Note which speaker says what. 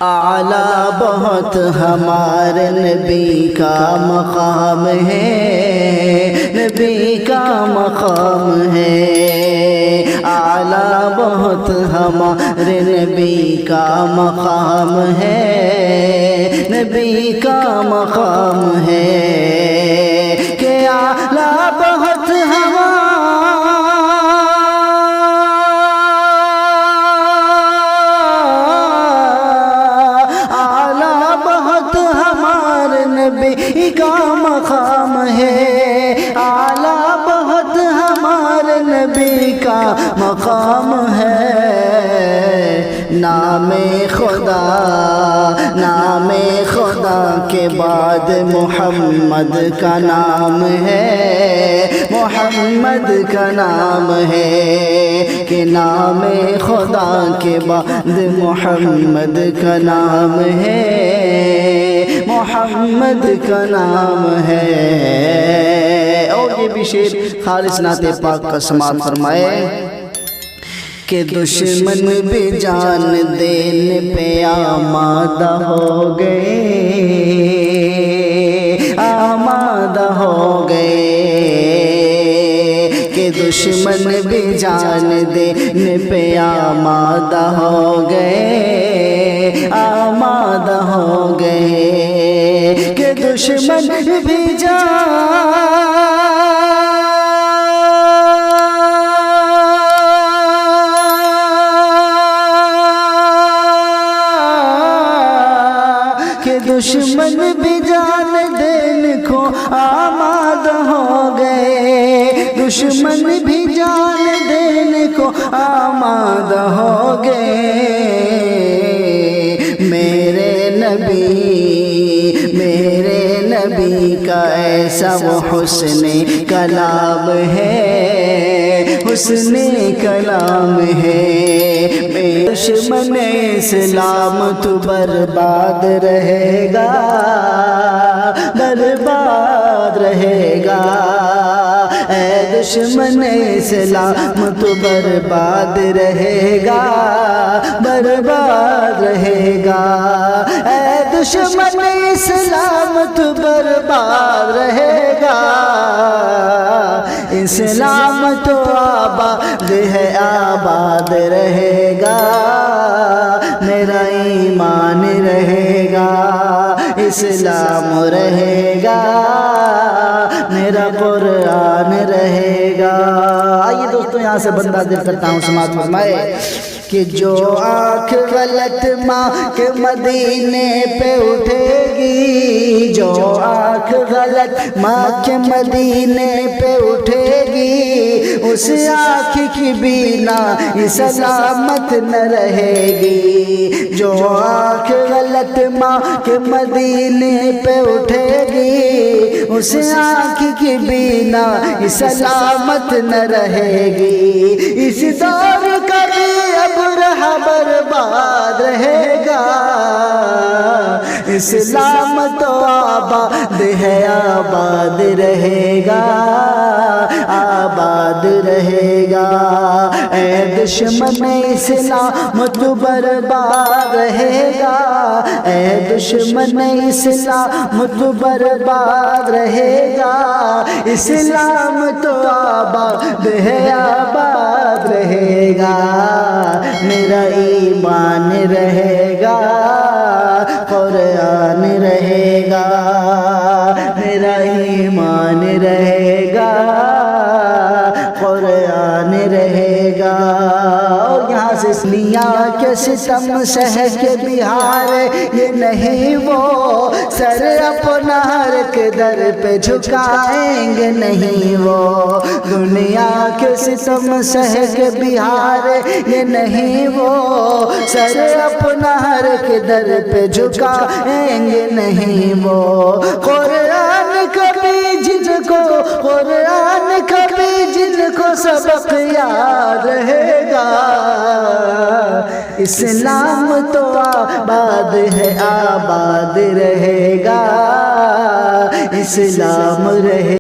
Speaker 1: اعلیٰ بہت ہمارے نبی کا مقام ہے، نبی کا مقام ہے، اعلیٰ بہت ہمارے نبی کا مقام ہے، نبی کا مقام ہے کہ اعلیٰ بہت نبی کا مقام ہے، اعلیٰ بہت ہمارے نبی کا مقام ہے۔ نام خدا کے بعد محمد کا نام ہے، محمد کا نام ہے کہ نام خدا کے بعد محمد کا نام ہے، محمد کا نام ہے۔ اور یہ بھی شعر خالص نعت پاک کا سماعت فرمائے کہ دشمن بھی جان دینے پہ آمادہ ہو گئے، آمادہ ہو گئے، کہ دشمن بھی جان دینے پہ آمادہ ہو گئے، آمادہ ہو گئے، کہ دشمن بھی دشمن بھی جان دینے کو آمادہ ہو گئے، دشمن بھی جان دینے کو آمادہ ہو گئے۔ میرے نبی کا ایسا وہ حسن کلام ہے، حسن کلام ہے۔ دشمن اسلام تو برباد رہے گا، برباد رہے گا، اے دشمن اسلام تو برباد رہے گا، برباد رہے گا، اے دشمن اسلام تو برباد رہے گا۔ اسلام تو آباد ہے، آباد رہے گا، میرا ایمان رہے گا، اسلام رہے گا، میرا قرآن رہے گا۔ آئیے دوستو یہاں سے بندہ دل کرتا ہوں سماعت فرمائے کہ جو آنکھ غلط ماں کے مدینے پہ اٹھے گی، جو آنکھ غلط ماں کے مدینے پہ اٹھے گی، اس آنکھ کی بینا سلامت نہ رہے گی۔ جو آنکھ غلط ماں کے مدینے پہ اٹھے گی، اس آنکھ کی بینا سلامت نہ رہے گی۔ اس دور کا بھی اب رہا برباد رہے گا، اسلام تو آباد ہے، آباد رہے گا، آباد رہے گا، اے دشمن اسلام تو برباد رہے گا، اے دشمن اسلام تو برباد رہے گا، اسلام تو آباد ہے، آباد رہے گا، میرا ایمان رہے گا، قرآن رہے گا، میرا ایمان رہے گا، قرآن رہے گا۔ اور یہاں سے دنیا کے ستم سہ کے بہار یہ نہیں وہ سر اپنا ہر کے در پہ جھکائیں گے، نہیں وہ دنیا کے ستم سہ کے بہار یہ نہیں وہ سر اپنا ہر کے در پہ جھکائیں گے، نہیں وہ قرآن کبھی جن کو، قرآن کبھی جن کو سبق یاد رہے گا، اسلام تو آباد ہے، آباد رہے گا، اسلام رہے